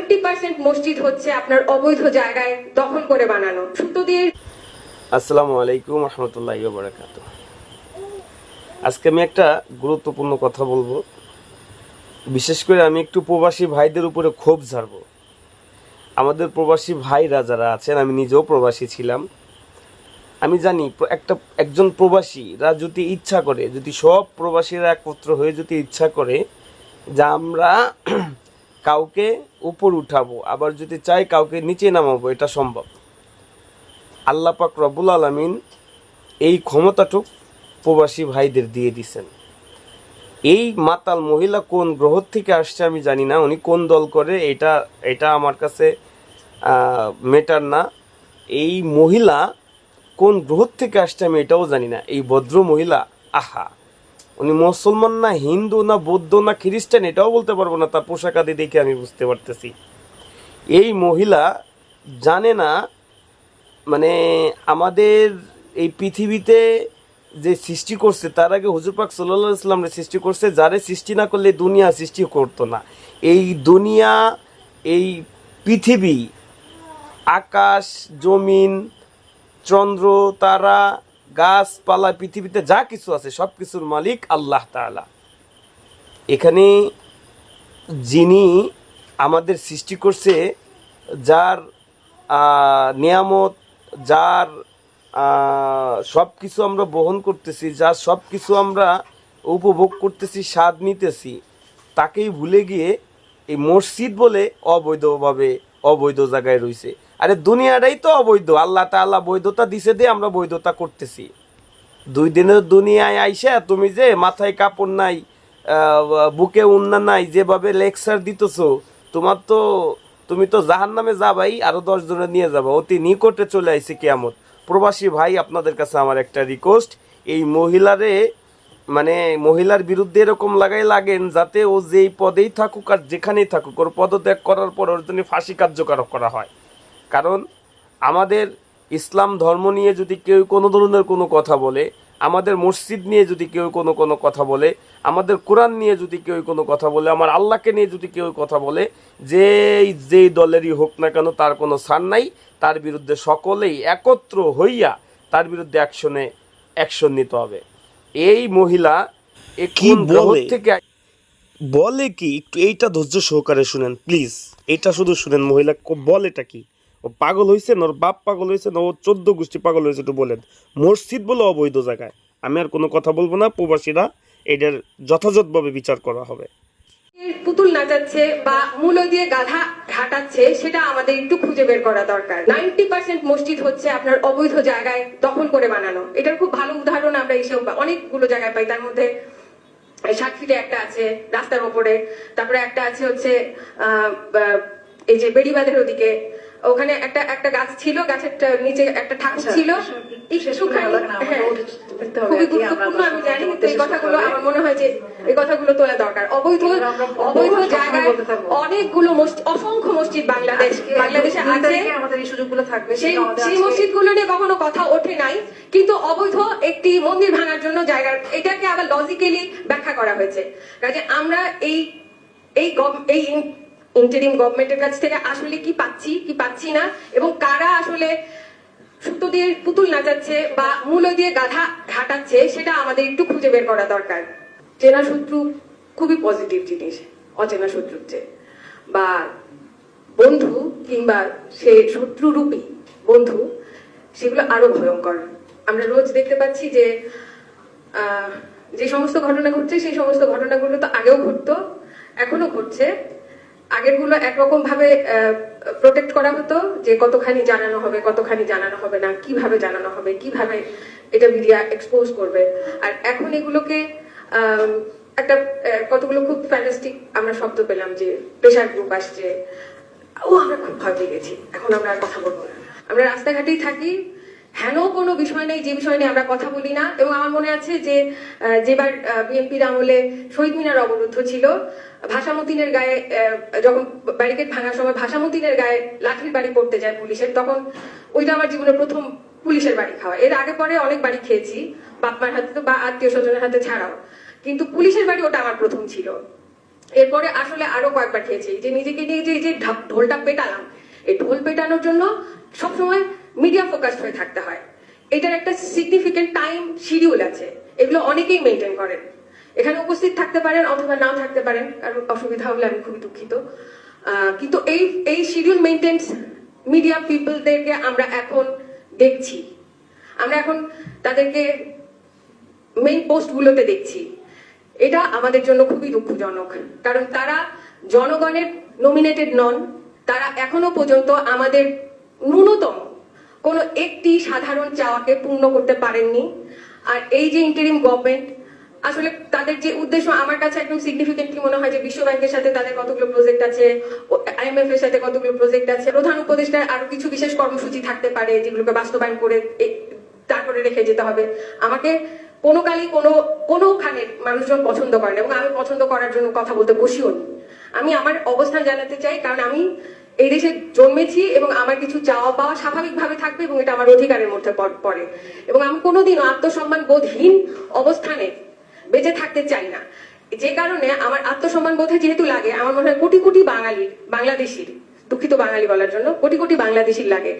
90% মসজিদ হচ্ছে আপনার অবৈধ জায়গায় দখল করে বানানো। সুতো দিয়ে। আসসালামু আলাইকুম রহমতুল্লাহি ওয়া বারাকাতুহু। আজকে আমি একটা গুরুত্বপূর্ণ কথা বলবো। বিশেষ করে আমি একটু প্রবাসী ভাইদের উপরে ক্ষোভ ঝাড়বো। আমাদের প্রবাসী ভাইরা যারা আছেন, আমি নিজেও প্রবাসী ছিলাম, আমি জানি একজন প্রবাসীরা যদি ইচ্ছা করে, যদি সব প্রবাসীরা একত্র হয়ে যদি ইচ্ছা করে যে আমরা কাউকে উপর উঠাবো, আবার যদি চাই কাউকে নিচে নামাবো, এটা সম্ভব। আল্লাহ পাক রব্বুল আলামিন এই ক্ষমতাটুক প্রবাসী ভাইদের দিয়ে দিছেন। এই মাতাল মহিলা কোন গ্রহ থেকে আসছে আমি জানি না, উনি কোন দল করে, এটা আমার কাছে মেটার না। এই মহিলা কোন গ্রহ থেকে আসছে আমি এটাও জানি না। এই ভদ্র মহিলা, আহা, উনি মুসলমান না হিন্দু না বৌদ্ধ না খ্রিস্টান এটাও বলতে পারবো না, তার পোশাক আদি দেখে আমি বুঝতে পারতেছি। এই মহিলা জানে না মানে আমাদের এই পৃথিবীতে যে সৃষ্টি করছে তার আগে হুজুর পাক সাল্লাল্লাহু আলাইহি ওয়াসাল্লাম সৃষ্টি করছে, যারে সৃষ্টি না করলে দুনিয়া সৃষ্টি করতো না। এই দুনিয়া, এই পৃথিবী, আকাশ, জমিন, চন্দ্র, তারা, গাছপালা, পৃথিবীতে যা কিছু আছে সব কিছুর মালিক আল্লাহ তাআলা। এখানে যিনি আমাদের সৃষ্টি করছে, যার নিয়ামত, যার সব কিছু আমরা বহন করতেছি, যার সব কিছু আমরা উপভোগ করতেছি, স্বাদ নিতেছি, তাকেই ভুলে গিয়ে এই মসজিদ বলে অবৈধভাবে অবৈধ জায়গায় রয়েছে। আরে দুনিয়াটাই তো অবৈধ, আল্লাহ তাআলা বৈধতা দিছে দিয়ে আমরা বৈধতা করতেছি। 2 দিনের দুনিয়ায় আইসা তুমি যে মাথায় কাপড় নাই, বুকে উন্না নাই, যেভাবে লেকচার দিতেছো, তুমি তো জাহান্নামে যাবাই, আরো 10 জনে নিয়ে যাবা, অতি নিকটে চলে আইছে কিয়ামত। প্রবাসী ভাই, আপনাদের কাছে আমার একটা রিকোয়েস্ট, এই মহিলার বিরুদ্ধে এরকম লাগেন যাতে ও যেই পদেই থাকুক আর যেখানেই থাকুক, ওর পদত্যাগ করার পর ওর জন্য ফাঁসি কার্যকর করা হয়। কারণ আমাদের ইসলাম ধর্ম নিয়ে যদি কেউ কোনো ধরনের কোনো কথা বলে, আমাদের মসজিদ নিয়ে যদি কেউ কোনো কথা বলে, আমাদের কোরআন নিয়ে যদি কেউ কোনো কথা বলে, আমার আল্লাহকে নিয়ে যদি কেউ কথা বলে, যেই দলেরই হোক না কেন, তার কোনো ছাড় নাই। তার বিরুদ্ধে সকলেই একত্র হইয়া তার বিরুদ্ধে অ্যাকশন নিতে হবে। এই মহিলা কি বলে থেকে বলে কি একটু এইটা ধৈর্য সহকারে শুনেন প্লিজ, এইটা শুধু শুনেন। মহিলা বলেটা কি? ও পাগল হয়েছে না ওর বাপ পাগল হয়েছে না ও 14 গোষ্ঠী পাগল হয়েছে? একটু বলেন। মসজিদ বলে অবৈধ জায়গায় আমি আর কোনো কথা বলবো না। প্রবাসীরা এটার যথাযথভাবে বিচার করা হবে। পুতুল নাচাচ্ছে বা মূল দিয়ে গাধা ঘাটাচ্ছে, সেটা আমাদের একটু খুঁজে বের করা দরকার। 90% মসজিদ হচ্ছে আপনার অবৈধ জায়গায় দখল করে বানানো। এটার খুব ভালো উদাহরণ আমরা এসে অনেকগুলো জায়গায় পাই। তার মধ্যে 60 ফিটে একটা আছে রাস্তার উপরে, তারপরে একটা আছে হচ্ছে এই যে বেড়িবাঁধের ওদিকে, ওখানে একটা গাছ ছিল, গাছের নিচে একটা ঠাকুর ছিল। খুবই গুরুত্বপূর্ণ, আমি জানি, কিন্তু এই কথাগুলো আমার মনে হয় যে এই কথাগুলো তোলা দরকার। অবৈধ জায়গায় অনেকগুলো অসংখ্য মসজিদ বাংলাদেশে আছে, আমাদের এই সুযোগগুলো থাকবে, সেই মসজিদগুলো নিয়ে কখনো কথা ওঠে নাই। কিন্তু অবৈধ একটি মন্দির ভাঙার জন্য জায়গার, এটাকে আবার লজিক্যালি ব্যাখ্যা করা হয়েছে। কাজে আমরা এই ইন্টারিম গভর্নমেন্টের কাছ থেকে আসলে কি পাচ্ছি না, এবং কারা আসলে সুতো দিয়ে পুতুল নাচাচ্ছে বা মূল দিয়ে গাধা ঘাটাচ্ছে, সেটা আমাদের একটু খুঁজে বের করা দরকার। চেনা শত্রু খুবই পজিটিভ জিনিস, অচেনা শত্রুর চেয়ে, বা বন্ধু কিংবা সে শত্রুরূপী বন্ধু, সেগুলো আরো ভয়ঙ্কর। আমরা রোজ দেখতে পাচ্ছি যে সমস্ত ঘটনা ঘটছে, সেই সমস্ত ঘটনাগুলো তো আগেও ঘটতো, এখনো ঘটছে। আগের গুলো একরকম ভাবে প্রোটেক্ট করা হতো, যে কতখানি জানানো হবে, কতখানি জানানো হবে না, কিভাবে জানানো হবে, কিভাবে এটা মিডিয়া এক্সপোজ করবে। আর এখন এগুলোকে একটা কতগুলো খুব ফ্যান্টাস্টিক আমরা শব্দ পেলাম, যে প্রেশার গ্রুপ আসছে, আমরা খুব ভয় পেয়ে গেছি, এখন আমরা আর কথা বলবো না। আমরা রাস্তাঘাটেই থাকি, হেন কোনো বিষয় নেই যে বিষয় নিয়ে আমরা কথা বলি না। এবং আমার মনে আছে যে যেবার বিএনপির আমলে শহীদ মিনার অবরুদ্ধ ছিল, ভাষামতিনের গায়ে যখন ব্যারিকেড ভাঙার সময় ভাষামতিনের গায়ে লাঠির বাড়ি পড়তে যায় পুলিশের, তখন ওইটা আমার জীবনের প্রথম পুলিশের বাড়ি খাওয়া। এর আগে পরে অনেক বাড়ি খেয়েছি, বাপ মার হাতে বা আত্মীয় স্বজনের হাতে ছাড়াও, কিন্তু পুলিশের বাড়ি ওটা আমার প্রথম ছিল। এরপরে আসলে আরো কয়েকবার খেয়েছি যে নিজেকে নিয়ে যে এই যে ঢোলটা পেটালাম, এই ঢোল পেটানোর জন্য সবসময় মিডিয়া ফোকাসড হয়ে থাকতে হয়। এটার একটা সিগনিফিকেন্ট টাইম শিডিউল আছে, এগুলো অনেকেই মেনটেন করেন। এখানে উপস্থিত থাকতে পারেন অথবা নাও থাকতে পারেন, কারণ অসুবিধা হলে আমি খুবই দুঃখিত। কিন্তু এই শিডিউল মেনটেন্স মিডিয়া পিপলদেরকে আমরা এখন দেখছি, আমরা এখন তাদেরকে মেইন পোস্টগুলোতে দেখছি। এটা আমাদের জন্য খুবই দুঃখজনক, কারণ তারা জনগণের নমিনেটেড নন। তারা এখনো পর্যন্ত আমাদের ন্যূনতম কোনো একটি সাধারণ চাওয়াকে পূর্ণ করতে পারেননি। আর এই যে ইন্টারিম গভর্নমেন্ট, আসলে তাদের যে উদ্দেশ্য আমার কাছে একদম সিগনিফিকেন্টলি মনে হয় যে বিশ্ব ব্যাংকের সাথে তাদের কতগুলো প্রজেক্ট আছে, IMF এর সাথে কতগুলো প্রজেক্ট আছে, প্রধান উপদেষ্টার আরো কিছু বিশেষ কর্মসূচি থাকতে পারে যেগুলোকে বাস্তবায়ন করে তারপরে রেখে যেতে হবে। আমাকে কোনো কালই কোনোখানে মানুষজন পছন্দ করে না, এবং আমি পছন্দ করার জন্য কথা বলতে বসিও নি। আমি আমার অবস্থান জানাতে চাই, কারণ আমি এই দেশে জন্মেছি এবং আমার কিছু চাওয়া পাওয়া স্বাভাবিকভাবে থাকবে এবং এটা আমার অধিকারের মধ্যে পড়ে। এবং আমি কোনোদিনও আত্মসম্মান বোধহীন অবস্থানে বেঁচে থাকতে চাই না। যে কারণে আমার আত্মসম্মান বোধে যেহেতু লাগে, আমার মনে হয় কোটি কোটি বাঙালির, বাংলাদেশির, দুঃখিত বাঙালি বলার জন্য, কোটি কোটি বাংলাদেশির লাগে।